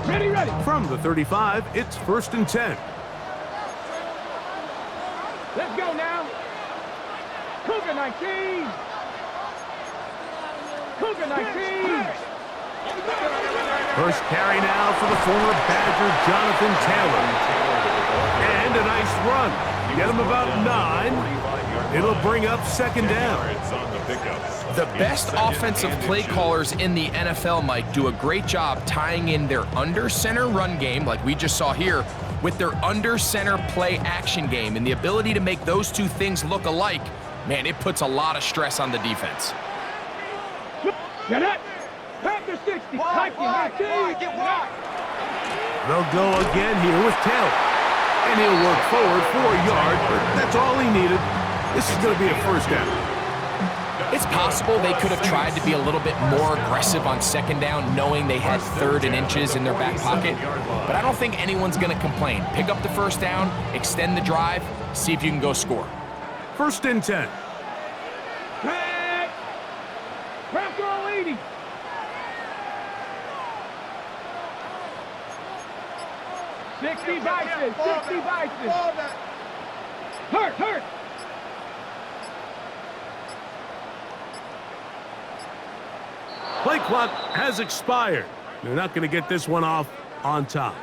Ready, ready. From the 35, it's 1st and 10. Let's go now. Cougar 19. Cougar 19. First carry now for the former Badger, Jonathan Taylor. And a nice run. Get him about 9. It'll bring up 2nd down. The best offensive play callers in the NFL, Mike, do a great job tying in their under-center run game, like we just saw here, with their under-center play action game. And the ability to make those two things look alike, man, it puts a lot of stress on the defense. Get it. Panther 60. Get wide. They'll go again here with Taylor. And he'll work forward for a yard, but that's all he needed. This is going to be a 1st down. It's possible they could have tried to be a little bit more aggressive on 2nd down, knowing they had 3rd and inches in their back pocket. But I don't think anyone's going to complain. Pick up the 1st down, extend the drive, see if you can go score. 1st and 10. Back. Craft roll 80. Sixty Bison. Hurt. Play clock has expired. They're not going to get this one off on time.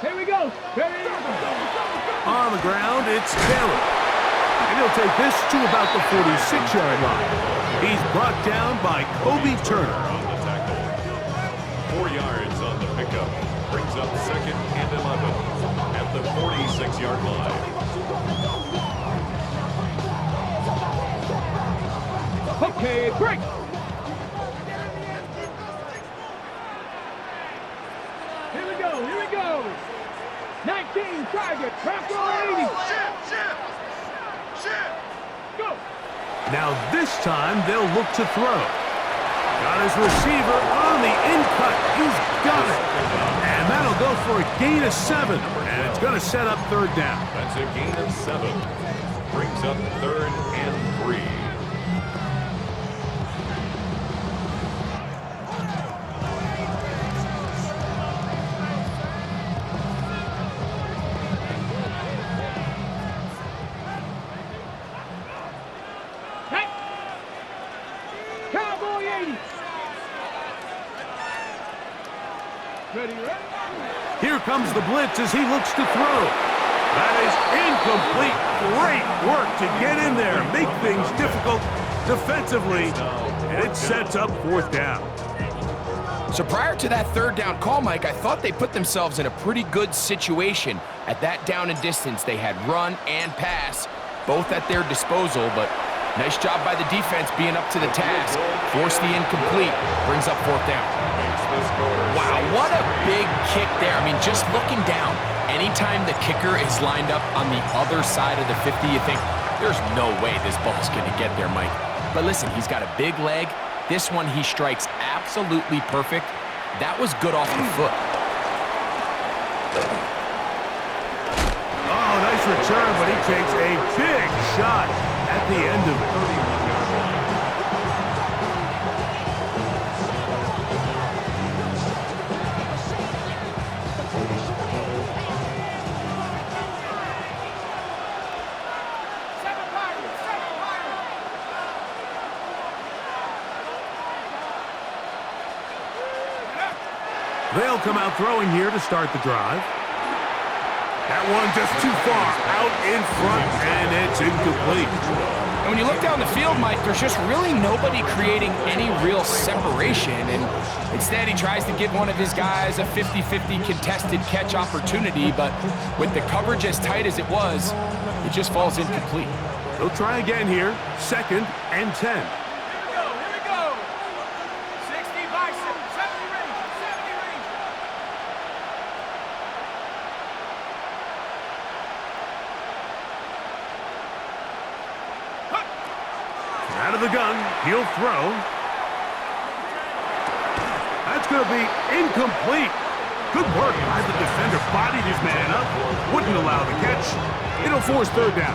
Here we go. On the ground, it's Taylor. And he'll take this to about the 46-yard line. He's brought down by Kobe Turner. On the tackle. 4 yards on the pickup. Brings up 2nd and 11 at the 46-yard line. Okay, break. Here we go. 19 target. Craft roll 80. Go. Now this time they'll look to throw. Got his receiver on the in-cut. He's got it. And that'll go for a gain of 7. And it's going to set up 3rd down. That's a gain of 7. Brings up 3rd and 3. Here comes the blitz as he looks to throw. That is incomplete. Great work to get in there, make things difficult defensively, and it sets up 4th down. So prior to that 3rd down call, Mike, I thought they put themselves in a pretty good situation. At that down and distance, they had run and pass, both at their disposal, but nice job by the defense being up to the task. Force the incomplete, brings up 4th down. Wow, what a big kick there. I mean, just looking down, anytime the kicker is lined up on the other side of the 50, you think, there's no way this ball's going to get there, Mike. But listen, he's got a big leg. This one he strikes absolutely perfect. That was good off the foot. Oh, nice return, but he takes a big shot at the end of it. They'll come out throwing here to start the drive. That one just too far out in front, and it's incomplete. And when you look down the field, Mike, there's just really nobody creating any real separation. And instead, he tries to give one of his guys a 50-50 contested catch opportunity. But with the coverage as tight as it was, it just falls incomplete. They'll try again here, 2nd and 10. the gun. He'll throw. That's going to be incomplete. Good work by the defender. Bodied his man up. Wouldn't allow the catch. It'll force third down.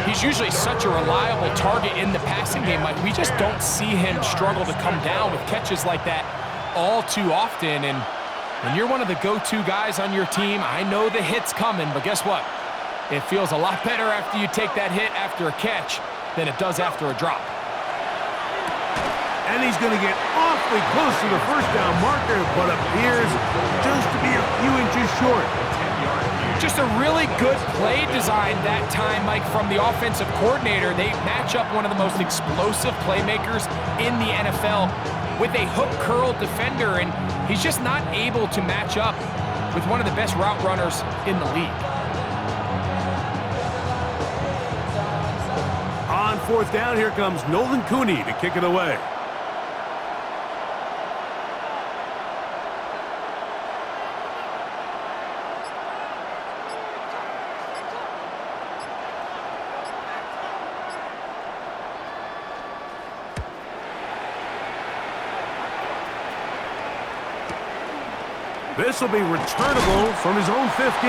He's usually such a reliable target in the passing game. Like, we just don't see him struggle to come down with catches like that all too often. And when you're one of the go-to guys on your team, I know the hit's coming, but guess what? It feels a lot better after you take that hit after a catch than it does after a drop. And he's going to get awfully close to the first down marker, but appears just to be a few inches short. Just a really good play design that time, Mike, from the offensive coordinator. They match up one of the most explosive playmakers in the NFL with a hook curl defender, and he's just not able to match up with one of the best route runners in the league. On fourth down, here comes Nolan Cooney to kick it away. This will be returnable from his own 15.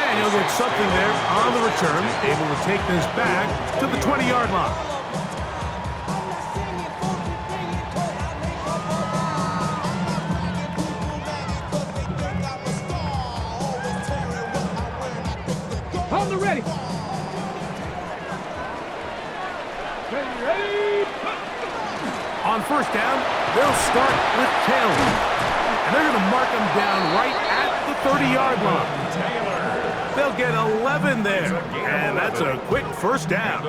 And he'll get something there on the return, able to take this back to the 20-yard line. On the ready. Ready. On first down, they'll start with Taylor. And they're going to mark him down right at the 30-yard line. They'll get 11 there, and that's a quick first down.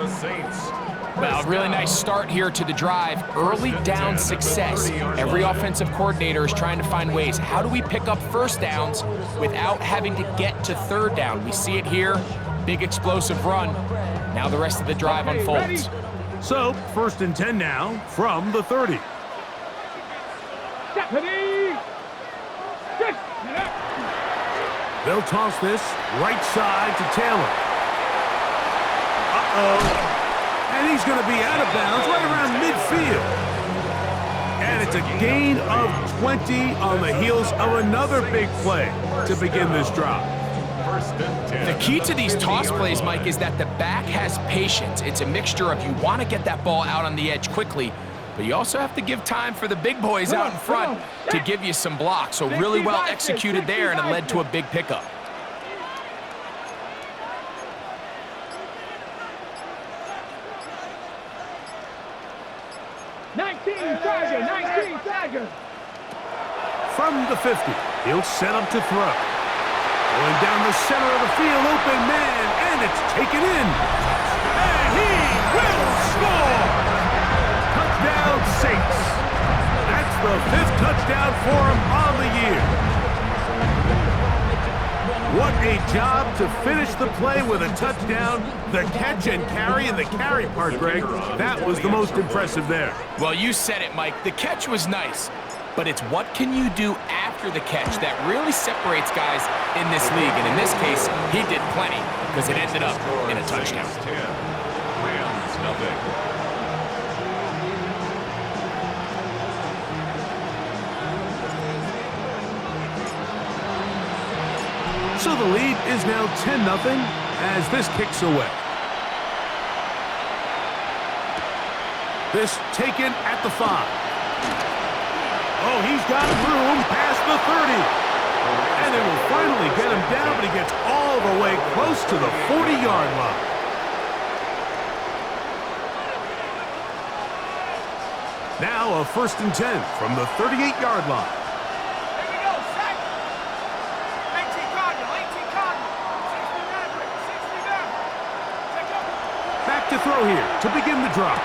Well, really nice start here to the drive. Early down success. Every offensive coordinator is trying to find ways. How do we pick up first downs without having to get to third down? We see it here. Big explosive run. Now the rest of the drive unfolds. So, first and 10 now from the 30. They'll toss this right side to Taylor. Uh-oh. And he's going to be out of bounds right around midfield. And it's a gain of 20 on the heels of another big play to begin this drive. The key to these toss plays, Mike, is that the back has patience. It's a mixture of you want to get that ball out on the edge quickly, but you also have to give time for the big boys out in front to give you some blocks. So really well executed there, and it led to a big pickup. From the 50, he'll set up to throw. Going down the center of the field, open man, and it's taken in. And he will score! Touchdown, Saints. That's the 5th touchdown for him on the year. What a job to finish the play with a touchdown. The catch and carry, and the carry part, Greg, that was the most impressive there. Well, you said it, Mike. The catch was nice, but it's what can you do after the catch that really separates guys in this league. And in this case, he did plenty because it ended up in a touchdown. Rams, nothing. So the lead is now 10-0 as this kicks away. This taken at the 5. Oh, he's got room past the 30. And they will finally get him down, but he gets all the way close to the 40-yard line. Now a 1st and 10 from the 38-yard line. To throw here to begin the drop.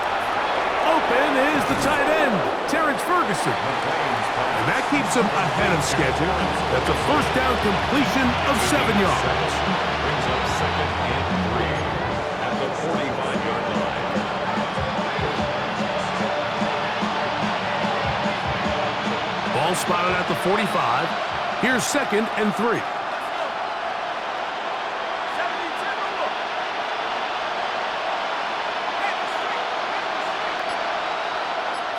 Open is the tight end, Terrence Ferguson. And that keeps him ahead of schedule. That's a first down completion of 7 yards. Brings up 2nd and 3 at the 45-yard line. Ball spotted at the 45. Here's 2nd and 3.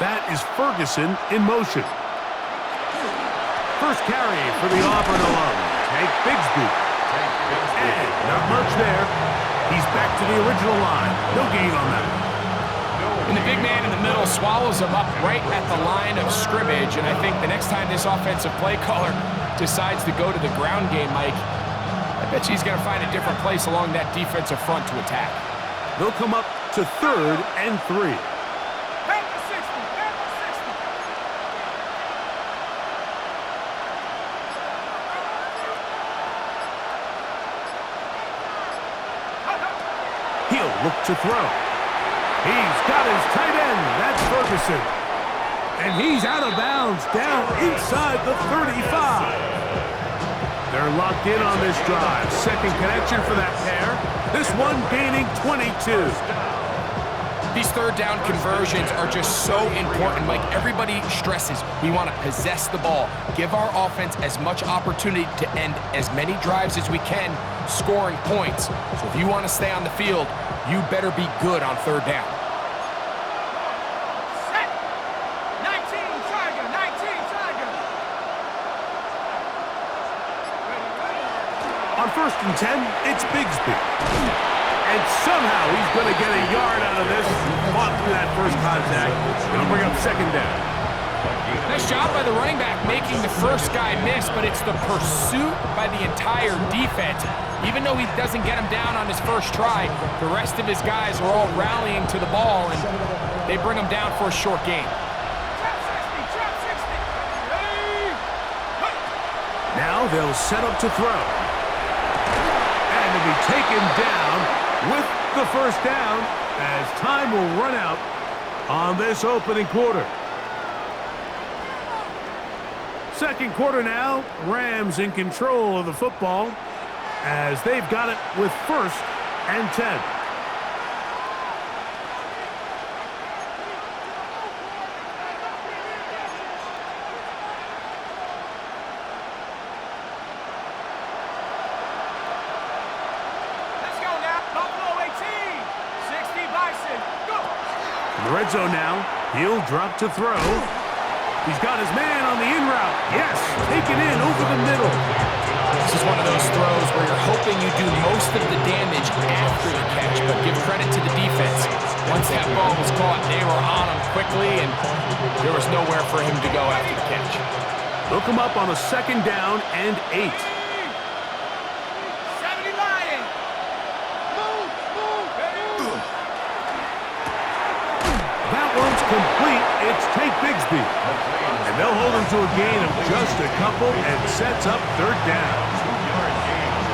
that is Ferguson in motion. First carry for the Auburn alum, Tank Bigsby. And not much there. He's back to the original line. No gain on that. And the big man in the middle swallows him up right at the line of scrimmage. And I think the next time this offensive play caller decides to go to the ground game, Mike, I bet you he's going to find a different place along that defensive front to attack. They'll come up to 3rd and 3. He'll look to throw. He's got his tight end. That's Ferguson. And he's out of bounds down inside the 35. They're locked in on this drive. Second connection for that pair. This one gaining 22. These third down conversions are just so important, Mike. Everybody stresses we want to possess the ball, give our offense as much opportunity to end as many drives as we can, scoring points. So if you want to stay on the field, you better be good on third down. Set. 19 Tiger. 19 Tiger. On 1st and 10, it's Bigsby. And somehow he's going to get a yard out of this. Fought through that first contact. Going to bring up 2nd down. Nice job by the running back making the first guy miss, but it's the pursuit by the entire defense. Even though he doesn't get him down on his first try, the rest of his guys are all rallying to the ball, and they bring him down for a short gain. Trap 60. Now they'll set up to throw. And to be taken down with the first down as time will run out on this opening quarter. Second quarter now, Rams in control of the football as they've got it with 1st and 10. The red zone now. He'll drop to throw. He's got his man on the in route. Yes, taken in over the middle. This is one of those throws where you're hoping you do most of the damage after the catch, but give credit to the defense. Once that ball was caught, they were on him quickly, and there was nowhere for him to go after the catch. They'll come up on a 2nd down and 8. Complete, it's Tank Bigsby. And they'll hold him to a gain of just a couple and sets up 3rd down.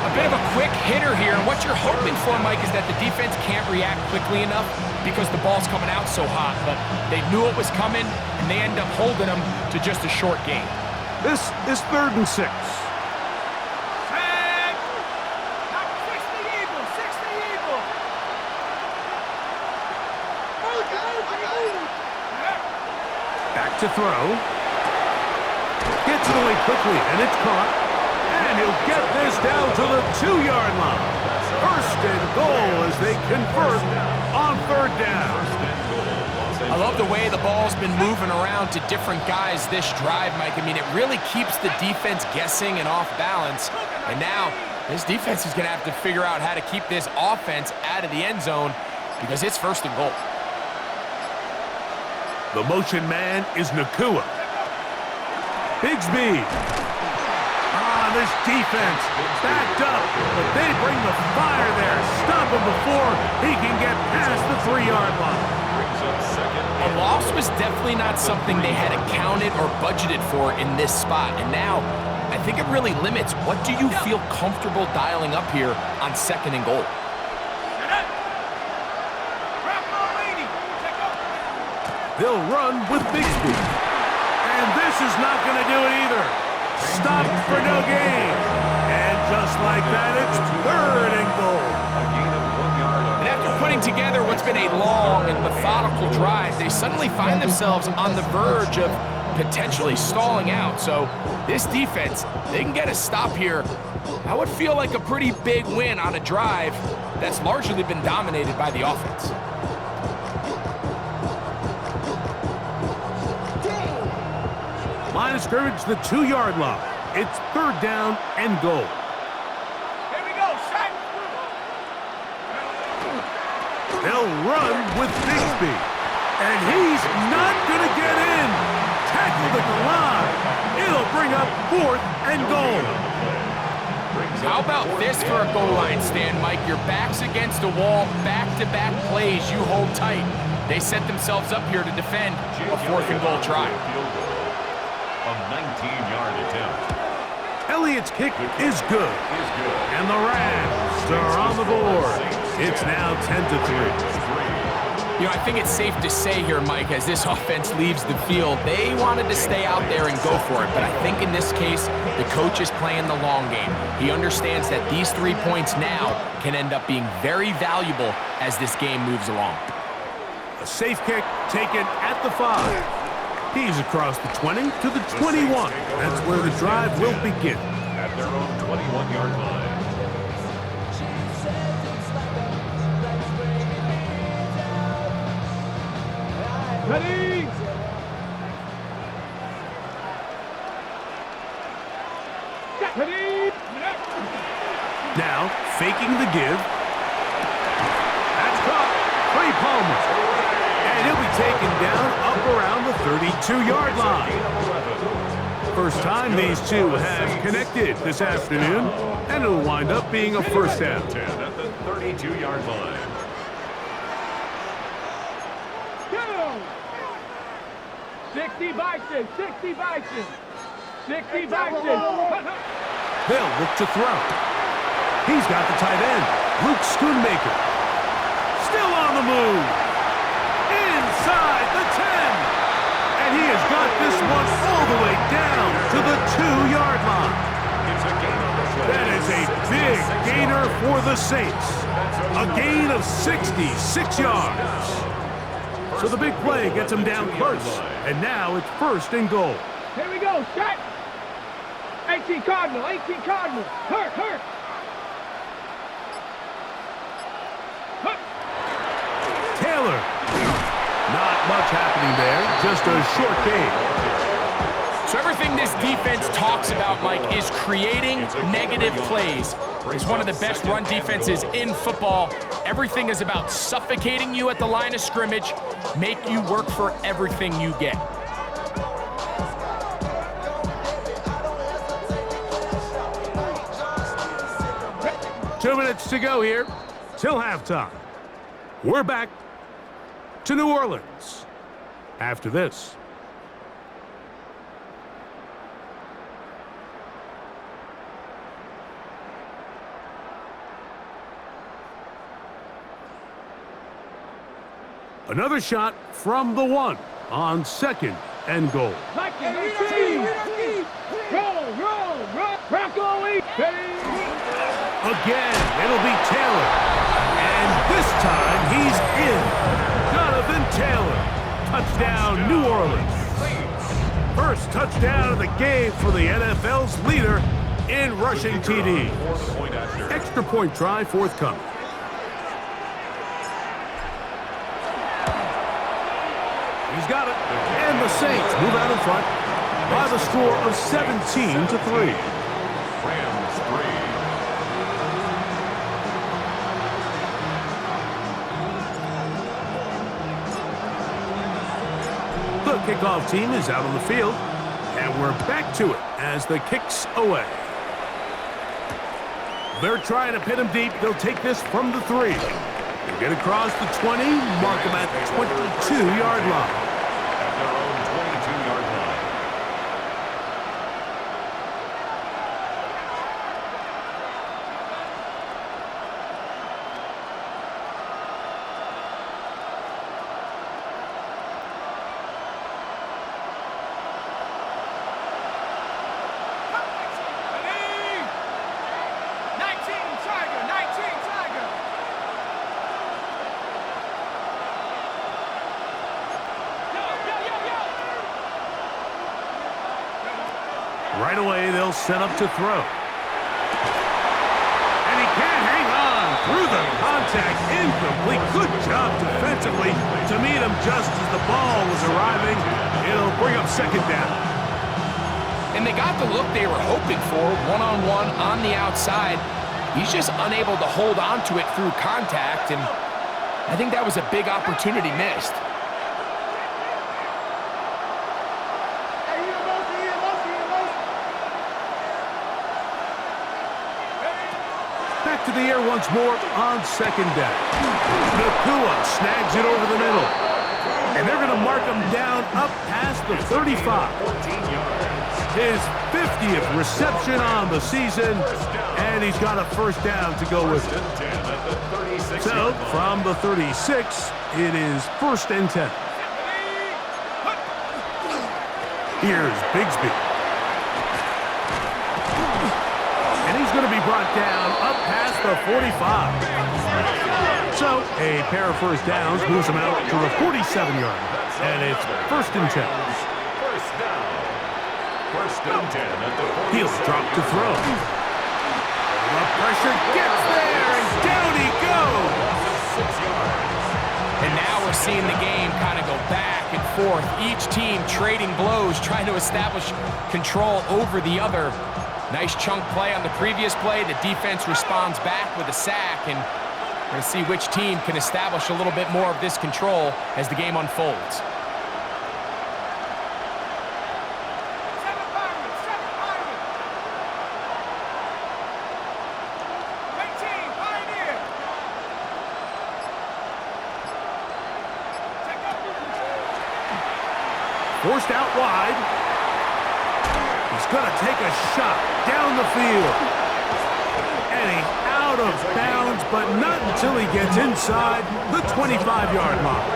A bit of a quick hitter here, and what you're hoping for, Mike, is that the defense can't react quickly enough because the ball's coming out so hot, but they knew it was coming, and they end up holding them to just a short gain. This is 3rd and 6. Back to throw. Gets it away quickly, and it's caught. And he'll get this down to the 2-yard line. 1st and goal as they convert on 3rd down. I love the way the ball's been moving around to different guys this drive, Mike. I mean, it really keeps the defense guessing and off balance. And now, this defense is going to have to figure out how to keep this offense out of the end zone because it's 1st and goal. The motion man is Nakua. Bigsby. This defense backed up, but they bring the fire there. Stop him before he can get past the 3-yard line. A loss was definitely not something they had accounted or budgeted for in this spot. And now, I think it really limits what do you feel comfortable dialing up here on 2nd and goal. They'll run with Bigsby. And this is not going to do it either. Stopped for no gain. And just like that, it's 3rd and goal. And after putting together what's been a long and methodical drive, they suddenly find themselves on the verge of potentially stalling out. So this defense, they can get a stop here. That would feel like a pretty big win on a drive that's largely been dominated by the offense. line of scrimmage, the 2-yard line. It's third down and goal. Here we go, shot. They'll run with Bixby. And he's not going to get in. Tackled at the line. It'll bring up fourth and goal. How about this for a goal line stand, Mike? Your back's against the wall, back-to-back plays you hold tight. They set themselves up here to defend a fourth and goal try. A 19-yard attempt. Elliott's kick is good. And the Rams are on the board. It's now 10-3. You know, I think it's safe to say here, Mike, as this offense leaves the field, they wanted to stay out there and go for it. But I think in this case, the coach is playing the long game. He understands that these 3 points now can end up being very valuable as this game moves along. A safe kick taken at the 5. He's across the 20 to the 21. That's where the drive will begin. At their own 21-yard line. Ready? Ready? Now, faking the give. That's caught. Trey Palmer. And he'll be taken down up around the 32-yard line. First time these two have connected this afternoon, and it'll wind up being a first down. 10 at the 32-yard line. 60 Bison, 60 Bison, 60 Bison. They'll look to throw. He's got the tight end, Luke Schoonmaker. Still on the move. Inside the 10. And he has got this one all the way down to the 2-yard line. It's a gain on the play. That is a big gainer for the Saints. A gain of 66 yards. So the big play gets him down first. And now it's first and goal. Here we go, shot. 18 Cardinal, 18 Cardinal. Hurt. Taylor. Not much happening there. Just a short gain. So everything this defense talks about, Mike, is creating negative plays. It's one of the best run defenses in football. Everything is about suffocating you at the line of scrimmage, make you work for everything you get. Two minutes to go here till halftime. We're back to New Orleans after this. Another shot from the 1 on second and goal. Roll. Broccoli. Again, it'll be Taylor. And this time he's in. Jonathan Taylor. Touchdown, New Orleans. First touchdown of the game for the NFL's leader in rushing TDs. Extra point try forthcoming. He's got it. And the Saints move out in front by the score of 17-3. Rams 3. The kickoff team is out on the field, and we're back to it as the kick's away. They're trying to pin him deep. They'll take this from the 3. They'll get across the 20, mark him at the 22-yard line. At their own 22-yard line. Right away, they'll set up to throw. And he can't hang on through the contact. Incomplete. Good job defensively to meet him just as the ball was arriving. It'll bring up second down. And they got the look they were hoping for, one-on-one on the outside. He's just unable to hold on to it through contact, and I think that was a big opportunity missed. Back to the air once more on second down. Nakua snags it over the middle. And they're going to mark him down up past the 35. His 50th reception on the season, and he's got a first down to go with it. So, from the 36, it is 1st and 10. Here's Bigsby. And he's going to be brought down up past the 45. So, a pair of first downs moves him out to the 47-yard line. And it's 1st and 10. First and 10 at the 46. He'll drop to throw. The pressure gets there, and down he goes. 6 yards. And now we're seeing the game kind of go back and forth. Each team trading blows, trying to establish control over the other. Nice chunk play on the previous play. The defense responds back with a sack, and we're going to see which team can establish a little bit more of this control as the game unfolds. Forced out wide. He's going to take a shot down the field. And he's out of bounds, but not until he gets inside the 25-yard line.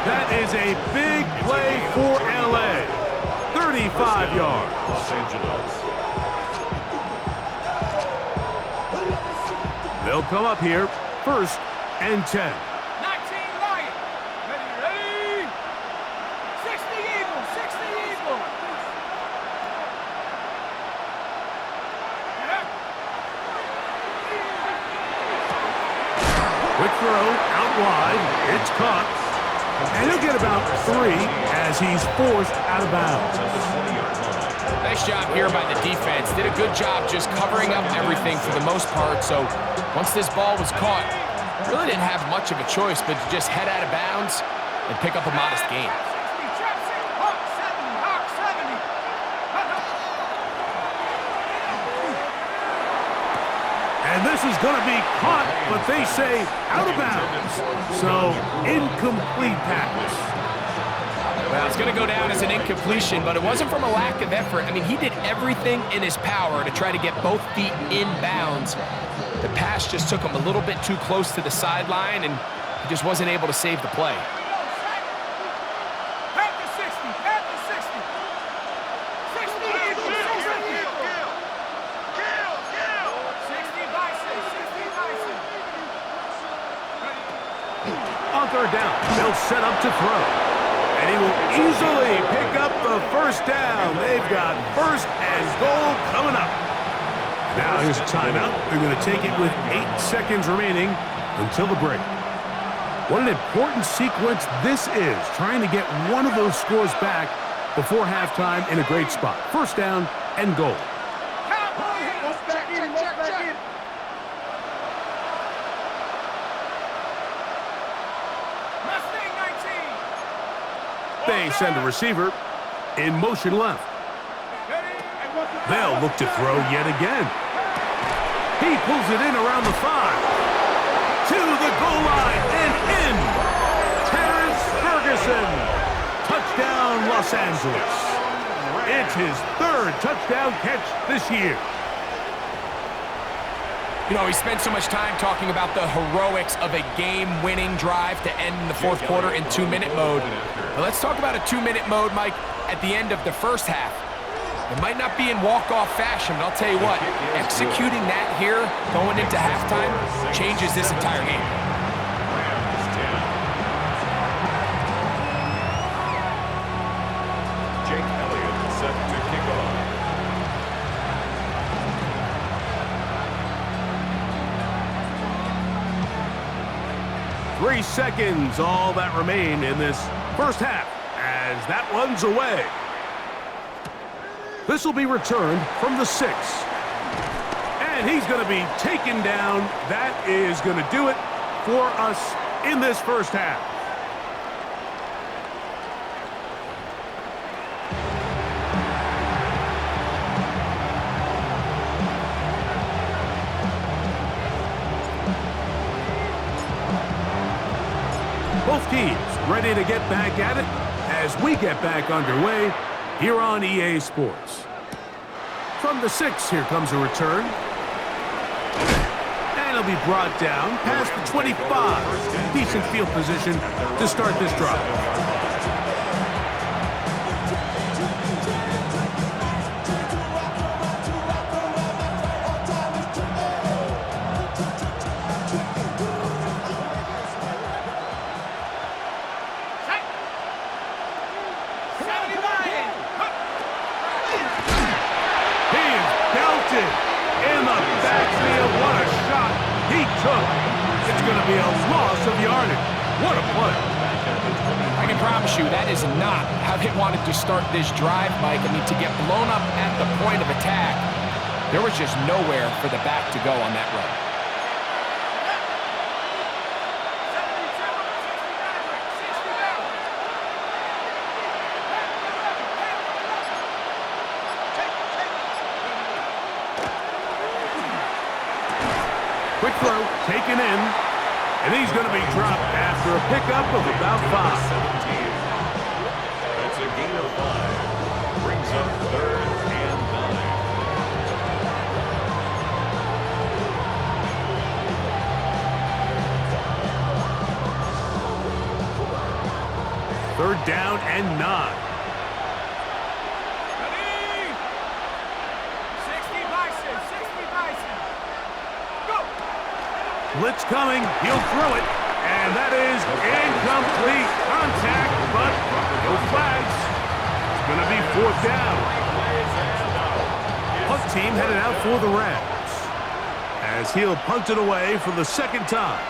That is a big play for LA. 35 yards. Los Angeles. They'll come up here, 1st and 10. Quick throw out wide. It's caught. And he'll get about 3 as he's forced out of bounds. Nice job here by the defense. Did a good job just covering up everything for the most part. So once this ball was caught, really didn't have much of a choice but to just head out of bounds and pick up a modest gain. And this is going to be caught, but they say out of bounds. So, incomplete pass. Well, it's going to go down as an incompletion, but it wasn't from a lack of effort. I mean, he did everything in his power to try to get both feet in bounds. The pass just took him a little bit too close to the sideline, and he just wasn't able to save the play. On 3rd down, they'll set up to throw. And he will easily pick up the first down. They've got 1st and goal coming up. Now here's a timeout. They're going to take it with 8 seconds remaining until the break. What an important sequence this is, trying to get one of those scores back before halftime in a great spot. 1st down and goal. They send a receiver in motion left. They'll look to throw yet again. He pulls it in around the 5. To the goal line and in. Terrence Ferguson. Touchdown, Los Angeles. It's his 3rd touchdown catch this year. You know, we spent so much time talking about the heroics of a game-winning drive to end in the 4th quarter in 2-minute mode. But let's talk about a 2-minute mode, Mike, at the end of the first half. It might not be in walk-off fashion, but I'll tell you what, executing that here going into halftime changes this entire game. Jake Elliott set to kick off. 3 seconds, all that remain in this first half, as that one's away. This will be returned from the 6. And he's going to be taken down. That is going to do it for us in this first half. Both teams ready to get back at it as we get back underway here on EA Sports. From the 6, here comes a return. And it'll be brought down past the 25. Decent field position to start this drive. In the backfield, what a shot he took. It's going to be a loss of yardage. What a play. I can promise you that is not how they wanted to start this drive, Mike. I mean, to get blown up at the point of attack, there was just nowhere for the back to go on that run. Quick throw, taken in, and he's going to be dropped after a pickup of about 5. 17. That's a gain of 5. Brings up 3rd and 9. 3rd down and 9. Blitz coming, he'll throw it, and that is incomplete contact, but no flags. It's going to be 4th down. Punt team headed out for the Rams as he'll punt it away for the 2nd time.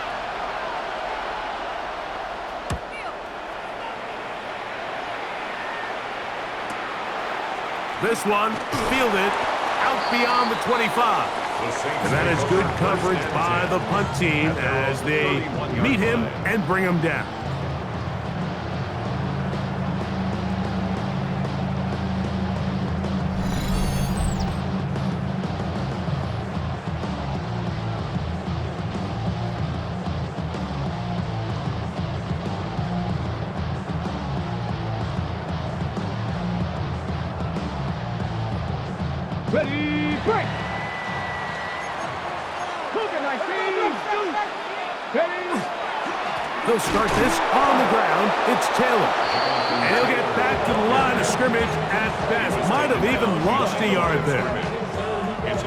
This one fielded out beyond the 25. And that is good coverage by the punt team as they meet him and bring him down. Ready, break! They'll start this on the ground. It's Taylor. And he'll get back to the line of scrimmage at best. Might have even lost a yard there.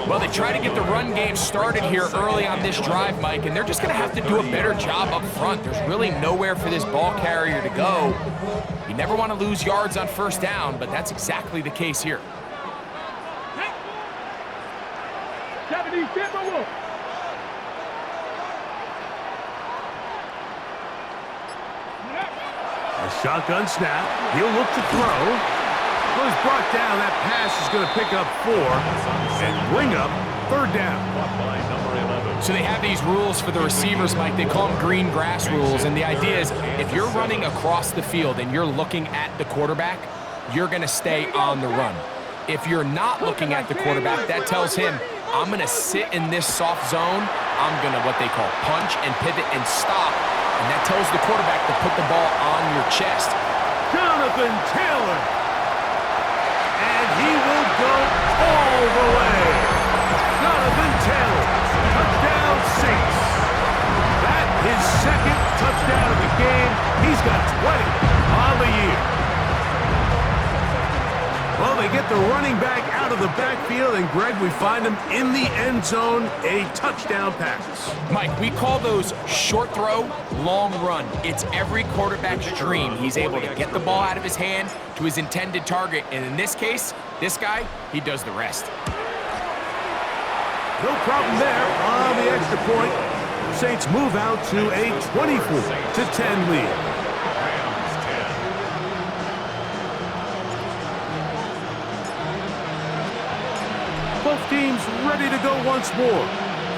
Well, they try to get the run game started here early on this drive, Mike, and they're just going to have to do a better job up front. There's really nowhere for this ball carrier to go. You never want to lose yards on 1st down, but that's exactly the case here. A shotgun snap. He'll look to throw. Well, he's brought down. That pass is going to pick up 4 and bring up 3rd down. So they have these rules for the receivers, Mike. They call them green grass rules. And the idea is if you're running across the field and you're looking at the quarterback, you're going to stay on the run. If you're not looking at the quarterback, that tells him, I'm going to sit in this soft zone. I'm going to what they call punch and pivot and stop. And that tells the quarterback to put the ball on your chest. Jonathan Taylor. And he will go all the way. Jonathan Taylor, touchdown 6. That his 2nd touchdown of the game. He's got 20 on the year. Well, they get the running back out of the backfield, and Greg, we find him in the end zone, a touchdown pass. Mike, we call those short throw, long run. It's every quarterback's dream. He's able to get the ball out of his hand to his intended target, and in this case, this guy, he does the rest. No problem there on the extra point. Saints move out to a 24-10 lead. Both teams ready to go once more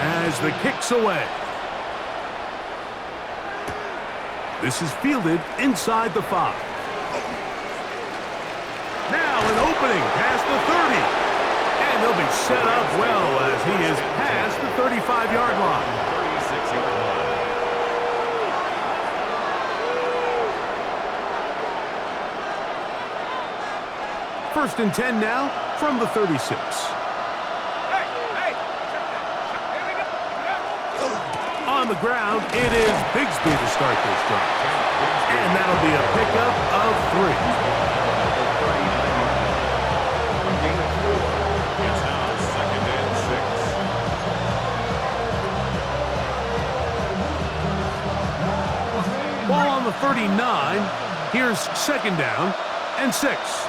as the kick's away. This is fielded inside the 5. Now an opening past the 30. And they'll be set up well as he is past the 35-yard line. 36-yard line. First and 10 now from the 36. On the ground, it is Bigsby to start this drive. And that'll be a pickup of 3. It's now 2nd and 6. Ball on the 39. Here's 2nd down and 6.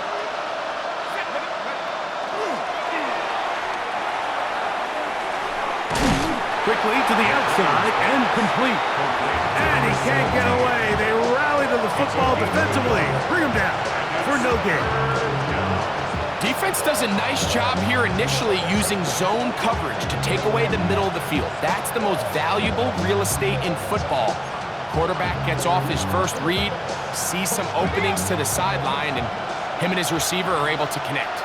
Quickly to the outside and complete. And he can't get away. They rally to the football defensively. Bring him down for no gain. Defense does a nice job here initially using zone coverage to take away the middle of the field. That's the most valuable real estate in football. Quarterback gets off his first read, sees some openings to the sideline, and him and his receiver are able to connect.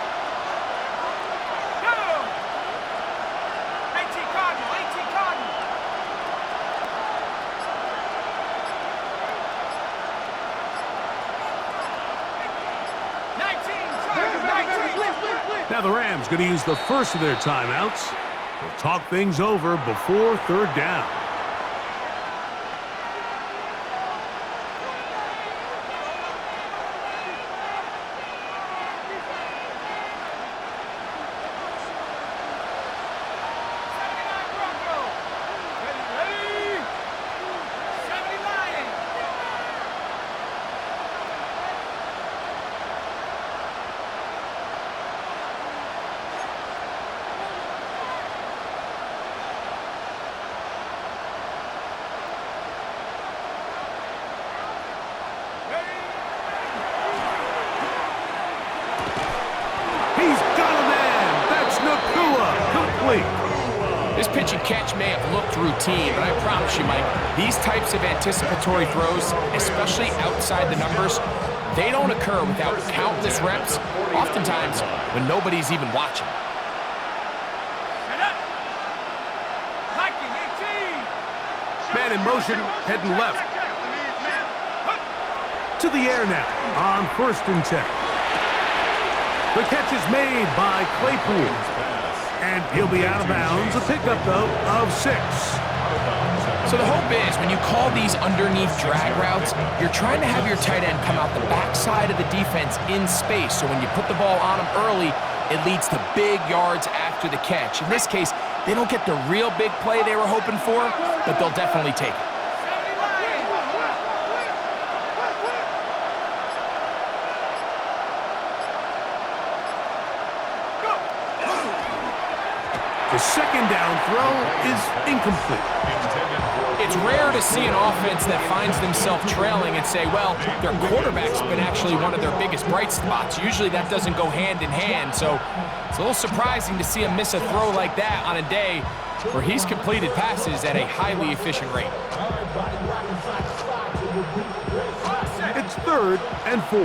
Now the Rams going to use the first of their timeouts. They'll talk things over before 3rd down. This pitch and catch may have looked routine, but I promise you, Mike, these types of anticipatory throws, especially outside the numbers, they don't occur without countless reps, oftentimes when nobody's even watching. Man in motion, heading left. To the air now on 1st and 10. The catch is made by Claypool. And he'll be out of bounds. A pickup, though, of 6. So the hope is when you call these underneath drag routes, you're trying to have your tight end come out the backside of the defense in space. So when you put the ball on him early, it leads to big yards after the catch. In this case, they don't get the real big play they were hoping for, but they'll definitely take it. The 2nd down throw is incomplete. It's rare to see an offense that finds themselves trailing and say, well, their quarterback's been actually one of their biggest bright spots. Usually that doesn't go hand in hand, so it's a little surprising to see him miss a throw like that on a day where he's completed passes at a highly efficient rate. It's 3rd and 4.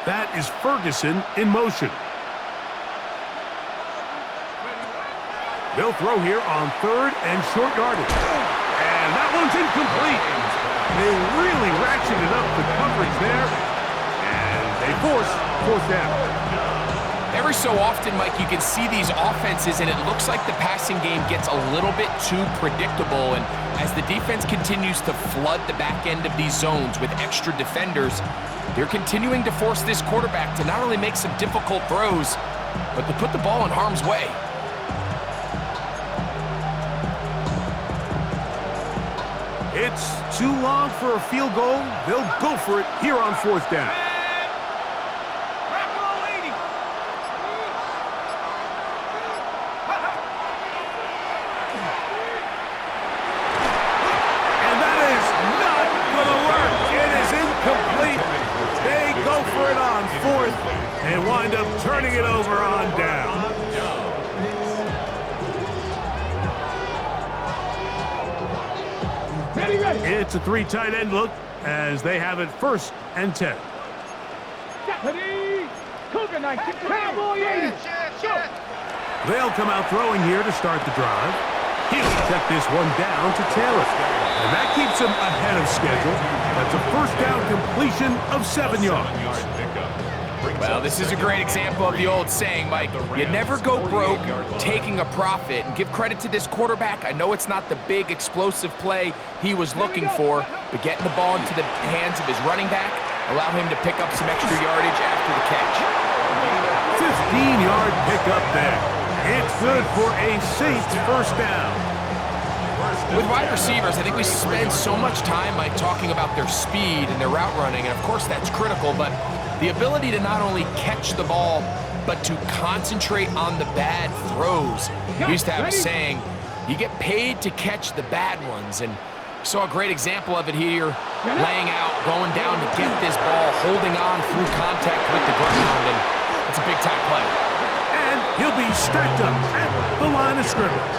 That is Ferguson in motion. They'll throw here on 3rd and short yardage. And that one's incomplete. They really ratcheted up the coverage there. And they force 4th down. Every so often, Mike, you can see these offenses, and it looks like the passing game gets a little bit too predictable. And as the defense continues to flood the back end of these zones with extra defenders, they're continuing to force this quarterback to not only make some difficult throws, but to put the ball in harm's way. It's too long for a field goal. They'll go for it here on 4th down. And that is not going to work. and wind up turning it over on down. Ready, ready. It's a 3 tight end look as they have it 1st and 10. Ready. Cougar 19. Cowboy 80. Go. They'll come out throwing here to start the drive. He'll check this one down to Taylor. And that keeps him ahead of schedule. That's a 1st down completion of 7 yards. Well, this is a great example of the old saying, Mike. You never go broke taking a profit. And give credit to this quarterback. I know it's not the big explosive play he was looking for, but getting the ball into the hands of his running back allow him to pick up some extra yardage after the catch. 15-yard pickup there. It's good for a Saints 1st down. With wide receivers, I think we spend so much time, Mike, talking about their speed and their route running, and of course that's critical, but the ability to not only catch the ball, but to concentrate on the bad throws. We used to have a saying, you get paid to catch the bad ones, and saw a great example of it here, laying out, going down to get this ball, holding on through contact with the ground, and it's a big-time play. And he'll be stacked up at the line of scrimmage.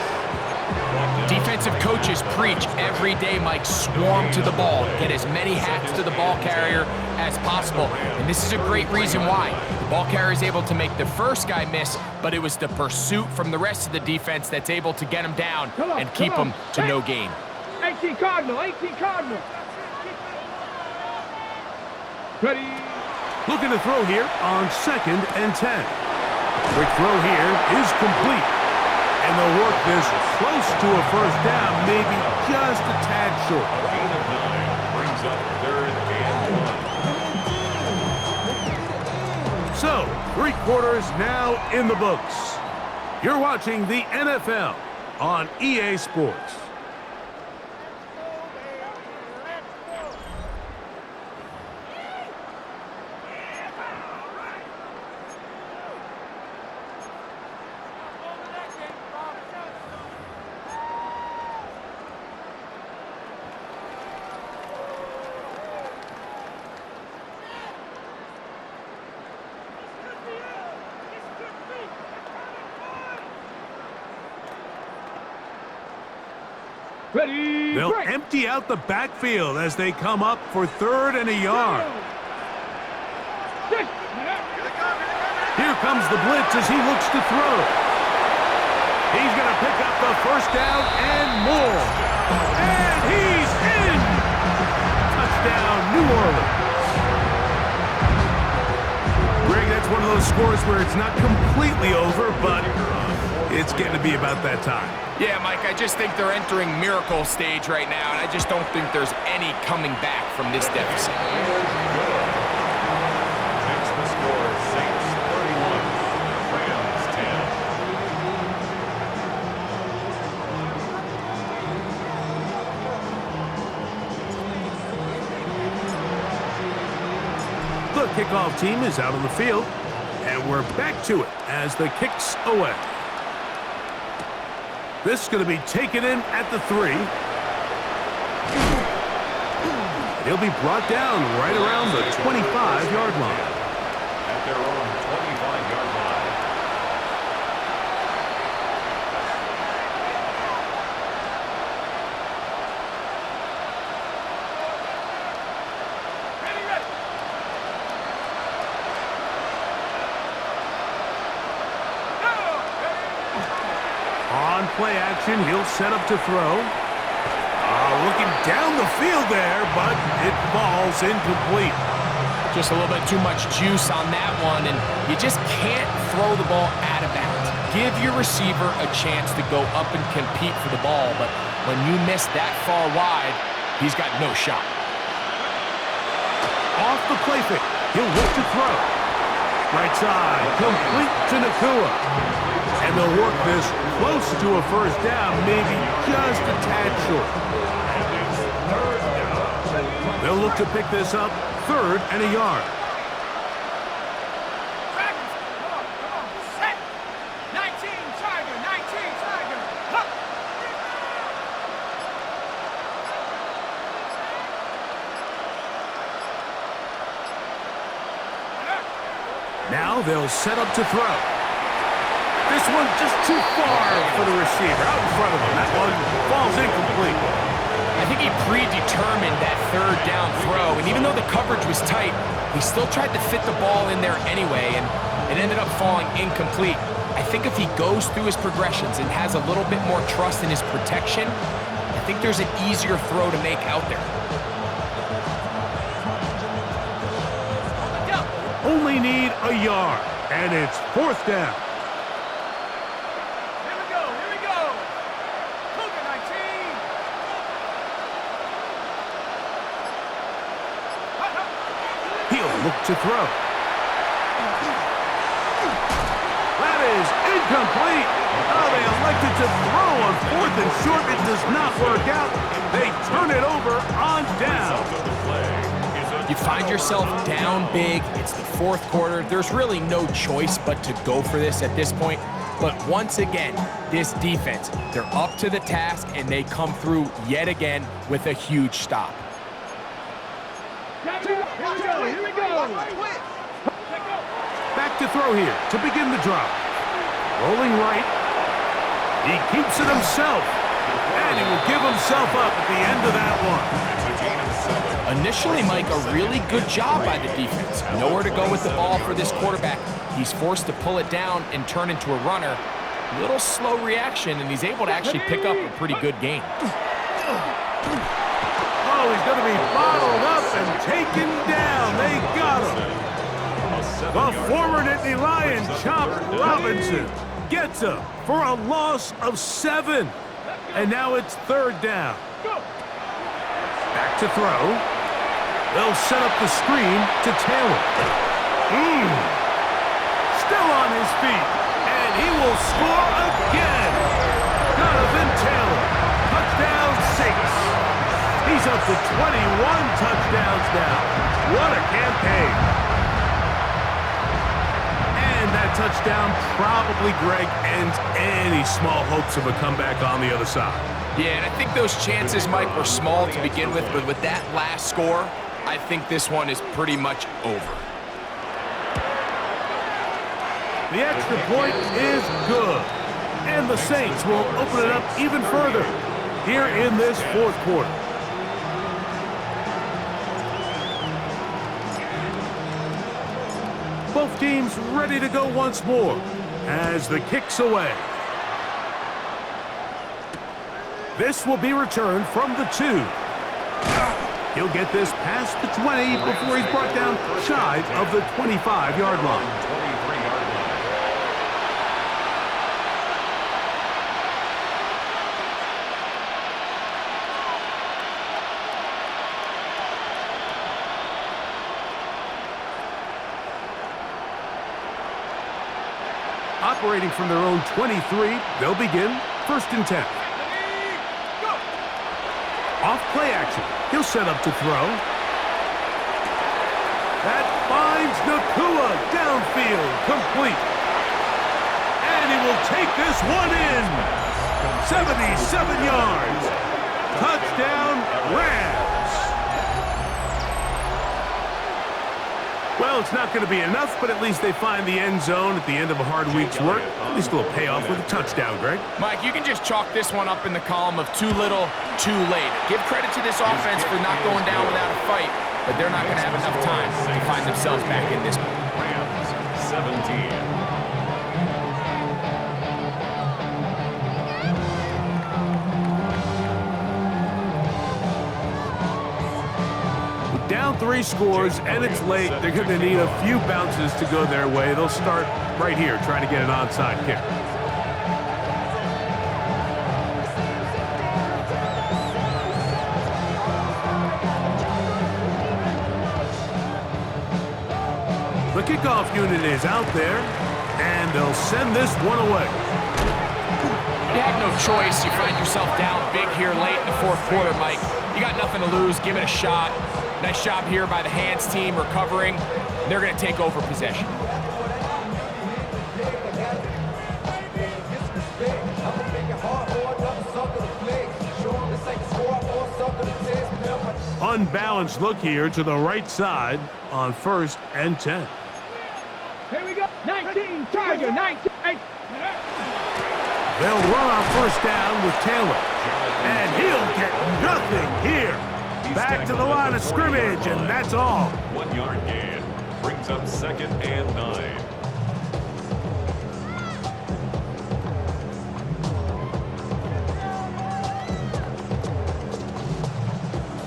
Defensive coaches preach every day, Mike, swarm to the ball. Get as many hats to the ball carrier as possible. And this is a great reason why. The ball carrier is able to make the first guy miss, but it was the pursuit from the rest of the defense that's able to get him down and keep him to no gain. 18 Cardinal. 18 Cardinal. Ready. Looking to throw here on 2nd and 10. Quick throw here is complete. And they'll work this close to a 1st down, maybe just a tad short. Gain of 9 brings up 3rd and 1. So, 3 quarters now in the books. You're watching the NFL on EA Sports. Ready. They'll Break. empty out the backfield as they come up for 3rd and a yard. Here comes the blitz as he looks to throw. He's going to pick up the 1st down and more. And he's in! Touchdown, New Orleans. Greg, that's one of those scores where it's not completely over, but it's getting to be about that time. Yeah, Mike, I just think they're entering miracle stage right now, and I just don't think there's any coming back from this deficit. Next the score, Saints 31, Rams 10. The kickoff team is out on the field, and we're back to it as the kick's away. This is going to be taken in at the 3. He'll be brought down right around the 25-yard line. At their own 25-yard line. On play action, he'll set up to throw. Looking down the field there, but it falls incomplete. Just a little bit too much juice on that one, and you just can't throw the ball out of bounds. Give your receiver a chance to go up and compete for the ball, but when you miss that far wide, he's got no shot. Off the play fake, he'll look to throw. Right side, complete to Nakua. And they'll work this close to a 1st down, maybe just a tad short. They'll look to pick this up 3rd and a yard. Set. 19 Tiger. 19 Tiger. Hup. Now they'll set up to throw. This one just too far for the receiver, out in front of him. That one falls incomplete. I think he predetermined that third down throw, and even though the coverage was tight, he still tried to fit the ball in there anyway, and it ended up falling incomplete. I think if he goes through his progressions and has a little bit more trust in his protection, I think there's an easier throw to make out there. Only need a yard, and it's 4th down. Here we go, here we go. Cougar 19. He'll look to throw. That is incomplete. Oh, they elected to throw on 4th and short. It does not work out. They turn it over on down. You find yourself down big. It's the 4th quarter. There's really no choice but to go for this at this point. But once again, this defense, they're up to the task, and they come through yet again with a huge stop. Here we go, here we go. Back to throw here to begin the drive. Rolling right. He keeps it himself. And he will give himself up at the end of that one. Initially, Mike, a really good job by the defense. Nowhere to go with the ball for this quarterback. He's forced to pull it down and turn into a runner. A little slow reaction, and he's able to actually pick up a pretty good gain. Oh, he's going to be bottled up and taken down. They got him. The former Nittany Lion, Chop Robinson, gets him for a loss of 7. And now it's 3rd down. Back to throw. They'll set up the screen to Taylor. Still on his feet. And he will score again. Jonathan Taylor. Touchdown 6. He's up to 21 touchdowns now. What a campaign. And that touchdown probably, Greg, ends any small hopes of a comeback on the other side. Yeah, and I think those chances, Mike, were small to begin with, but with that last score, I think this one is pretty much over. The extra point is good. And the Saints will open it up even further here in this 4th quarter. Both teams ready to go once more as the kick's away. This will be returned from the 2. He'll get this past the 20 before he's brought down shy of the 25-yard line. Operating from their own 23, they'll begin 1st and 10. Off play action. He'll set up to throw. That finds Nakua downfield, complete. And he will take this one in. 77 yards. Touchdown, Rams. Well, it's not going to be enough, but at least they find the end zone at the end of a hard week's work. At least it'll pay off with a touchdown, Greg. Mike, you can just chalk this one up in the column of too little, too late. Give credit to this offense for not going down without a fight, but they're not going to have enough time to find themselves back in this one. Rams 17. Down 3 scores, and it's late. They're going to need a few bounces to go their way. They'll start right here, trying to get an onside kick. The kickoff unit is out there, and they'll send this one away. You have no choice. You find yourself down big here late in the 4th quarter, Mike. You got nothing to lose. Give it a shot. Nice job here by the hands team recovering. They're going to take over possession. Unbalanced look here to the right side on 1st and 10. Here 17, Tiger, 19. They'll run on first down with Taylor. And he'll get nothing here. Back to the line of scrimmage, and that's all. 1 yard gain. Brings up 2nd and 9.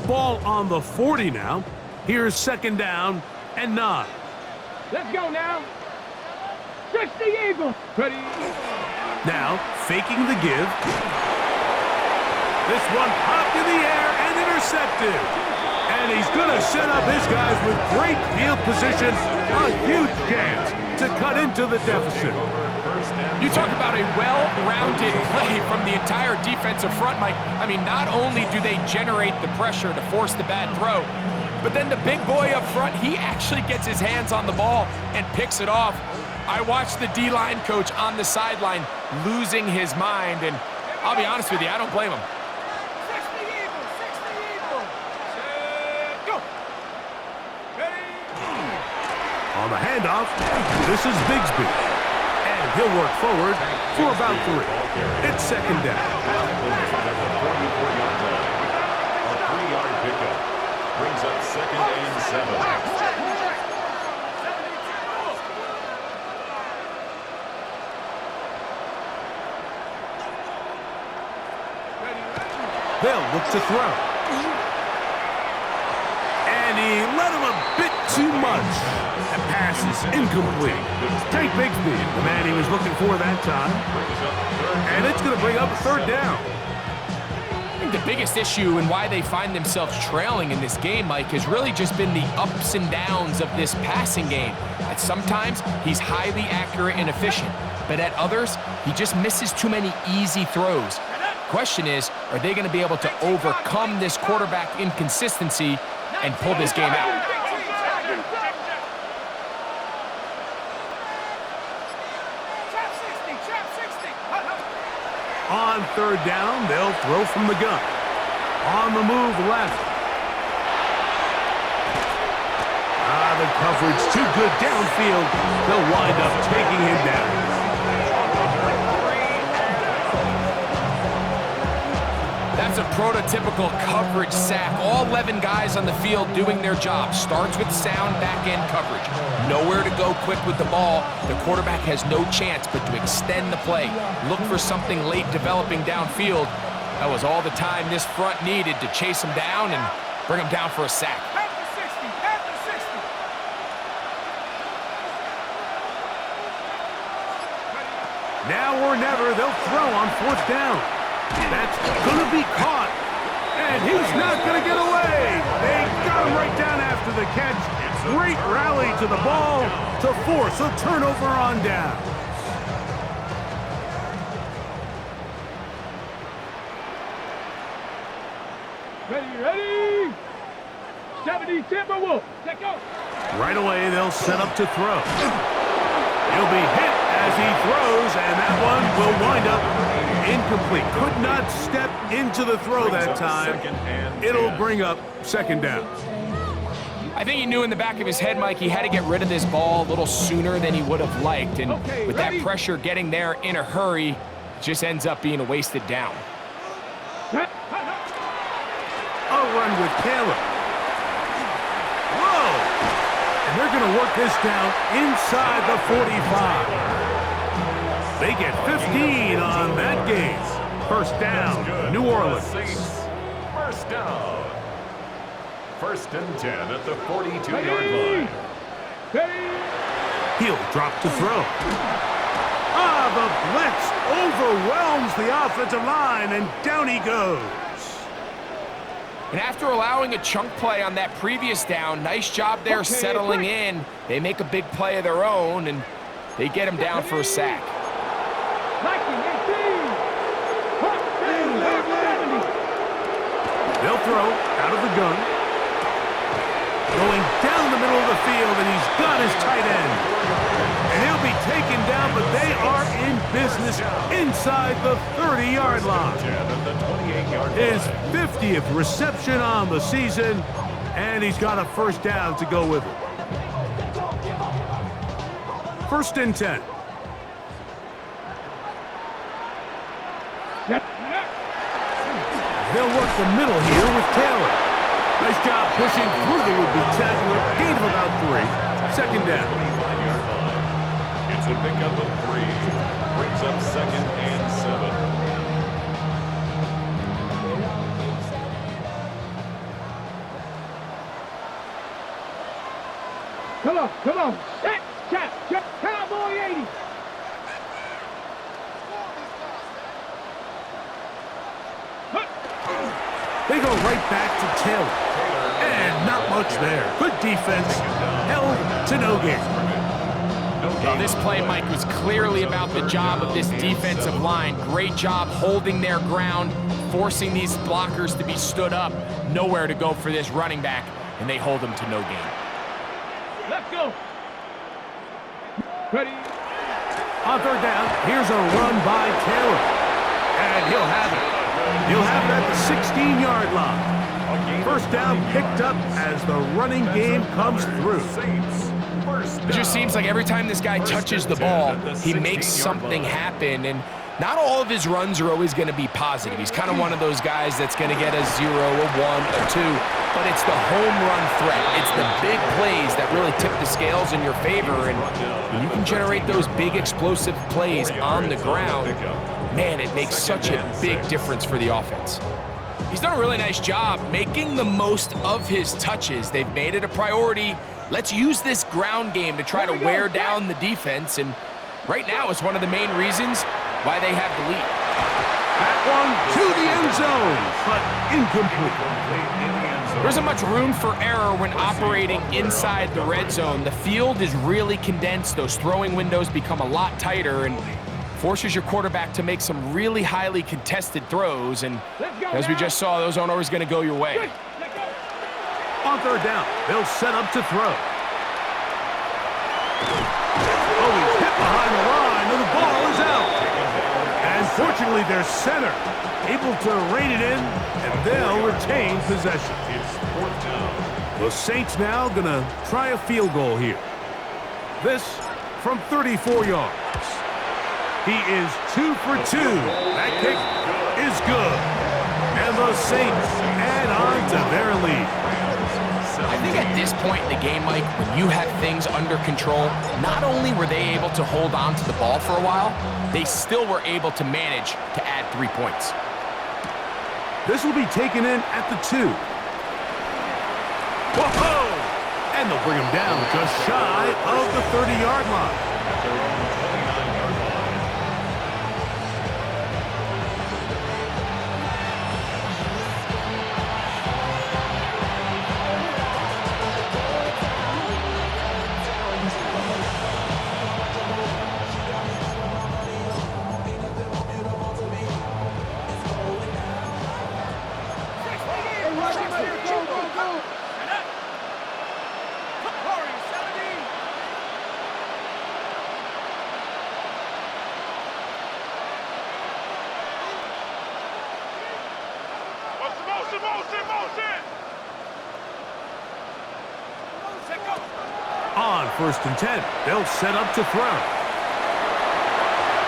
Ball on the 40 now. Here's 2nd down and 9. Let's go now. 60 Eagles. Ready. Now, faking the give. This one popped in the air and intercepted. And he's going to set up his guys with great field position. A huge chance to cut into the deficit. You talk about a well-rounded play from the entire defensive front, Mike. I mean, not only do they generate the pressure to force the bad throw, but then the big boy up front, he actually gets his hands on the ball and picks it off. I watched the D-line coach on the sideline losing his mind, and I'll be honest with you, I don't blame him. 60 Eagles, 60 Eagles. Go. Ready. On the handoff, this is Bigsby. And he'll work forward for about 3. It's 2nd down. A 44-yard line. A 3-yard pickup. Brings up 2nd and 7. They'll look to throw. And he let him a bit too much. That pass is incomplete. Take Bigsby, the man he was looking for that time. And it's going to bring up 3rd down. I think the biggest issue and why they find themselves trailing in this game, Mike, has really just been the ups and downs of this passing game. At sometimes, he's highly accurate and efficient, but at others, he just misses too many easy throws. Question is, are they going to be able to overcome this quarterback inconsistency and pull this game out? On 3rd down, they'll throw from the gun. On the move left. The coverage too good downfield. They'll wind up taking him down. That's a prototypical coverage sack. All 11 guys on the field doing their job. Starts with sound back-end coverage. Nowhere to go quick with the ball. The quarterback has no chance but to extend the play. Look for something late developing downfield. That was all the time this front needed to chase him down and bring him down for a sack. Now or never, they'll throw on 4th down. That's going to be caught. And he's not going to get away. They got him right down after the catch. Great rally to the ball to force a turnover on down. Ready. 70 Timberwolves. Take off. Right away, they'll set up to throw. He'll be hit as he throws, and that one will wind up incomplete. Could not step into the throw that time. It'll bring up 2nd down. I think he knew in the back of his head, Mike, he had to get rid of this ball a little sooner than he would have liked. And with that pressure getting there in a hurry, it just ends up being a wasted down. A run with Taylor. Whoa! And they're going to work this down inside the 45. They get 15 on that game. 1st down, New Orleans. First down. 1st and 10 at the 42-yard line. He'll drop to throw. The blitz overwhelms the offensive line, and down he goes. And after allowing a chunk play on that previous down, nice job there settling in. They make a big play of their own, and they get him down for a sack. They'll throw out of the gun. Going down the middle of the field, and he's got his tight end. And he'll be taken down, but they are in business inside the 30-yard line. His 50th reception on the season, and he's got a 1st down to go with it. First and 10. They'll work the middle here with Taylor. Nice job pushing through the would-be tackler. Gain of about 3. Second down. It's a pickup of 3. Brings up second and 7. Come on. Set, tap, cowboy 80. They go right back to Taylor. And not much there. Good defense. Held to no gain. Well, this play, Mike, was clearly about the job of this defensive line. Great job holding their ground, forcing these blockers to be stood up. Nowhere to go for this running back, and they hold them to no gain. Let's go. Ready. On third down, here's a run by Taylor. And he'll have it. He'll have it at the 16-yard line. First down picked up as the running game comes through. It just seems like every time this guy touches the ball, he makes something happen, and not all of his runs are always going to be positive. He's kind of one of those guys that's going to get a 0, a 1, a 2, but it's the home run threat. It's the big plays that really tip the scales in your favor, and when you can generate those big explosive plays on the ground, man, it makes such a big difference for the offense. He's done a really nice job making the most of his touches. They've made it a priority. Let's use this ground game to try to wear down the defense, and right now it's one of the main reasons why they have the lead. That one to the end zone, but incomplete. There isn't much room for error when operating inside the red zone. The field is really condensed. Those throwing windows become a lot tighter and forces your quarterback to make some really highly contested throws, and as we just saw, those aren't always going to go your way. On third down, they'll set up to throw. Oh, he's hit behind the line, and the ball is out. And fortunately, their center able to rein it in, and they'll retain possession. The Saints now gonna try a field goal here. This from 34 yards. He is 2 for 2. That kick is good. And the Saints add on to their lead. I think at this point in the game, Mike, when you have things under control, not only were they able to hold on to the ball for a while, they still were able to manage to add 3 points. This will be taken in at the 2. Whoa! And they'll bring him down just shy of the 30-yard line. On first and 10, they'll set up to throw.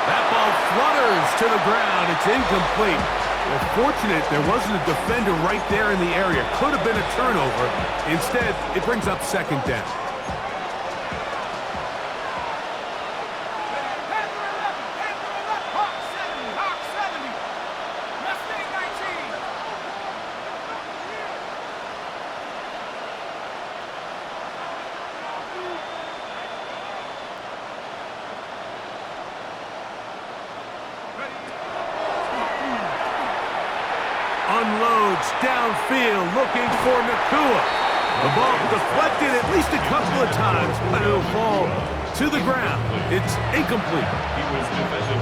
That ball flutters to the ground. It's incomplete. Well, fortunate there wasn't a defender right there in the area. Could have been a turnover. Instead, it brings up second down. Unloads downfield looking for Nakua. The ball deflected at least a couple of times, but it'll fall to the ground. It's incomplete.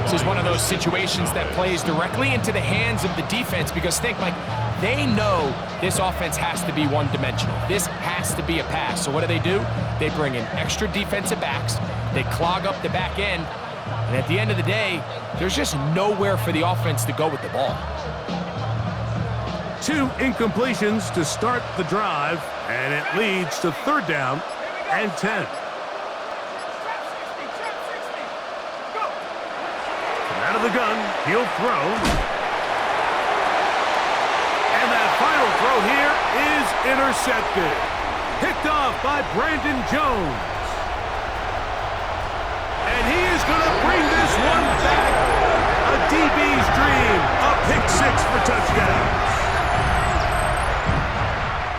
This is one of those situations that plays directly into the hands of the defense because think, Mike, they know this offense has to be one-dimensional. This has to be a pass. So what do? They bring in extra defensive backs. They clog up the back end. And at the end of the day, there's just nowhere for the offense to go with the ball. 2 incompletions to start the drive, and it leads to third down and 10. the gun. He'll throw. And that final throw here is intercepted. Picked off by Brandon Jones. And he is going to bring this one back. A DB's dream. A pick six for touchdown.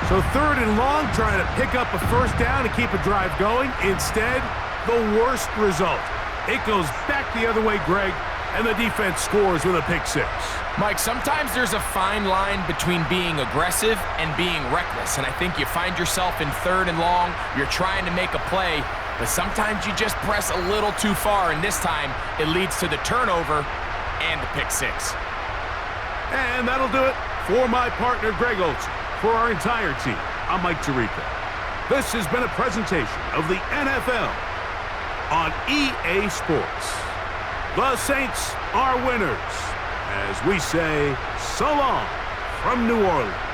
So 3rd and long, trying to pick up a first down and keep a drive going. Instead, the worst result. It goes back the other way, Greg, and the defense scores with a pick six. Mike, sometimes there's a fine line between being aggressive and being reckless, and I think you find yourself in 3rd and long, you're trying to make a play, but sometimes you just press a little too far, and this time it leads to the turnover and the pick six. And that'll do it for my partner, Greg Olson. For our entire team, I'm Mike Tirico. This has been a presentation of the NFL on EA Sports. The Saints are winners, as we say so long from New Orleans.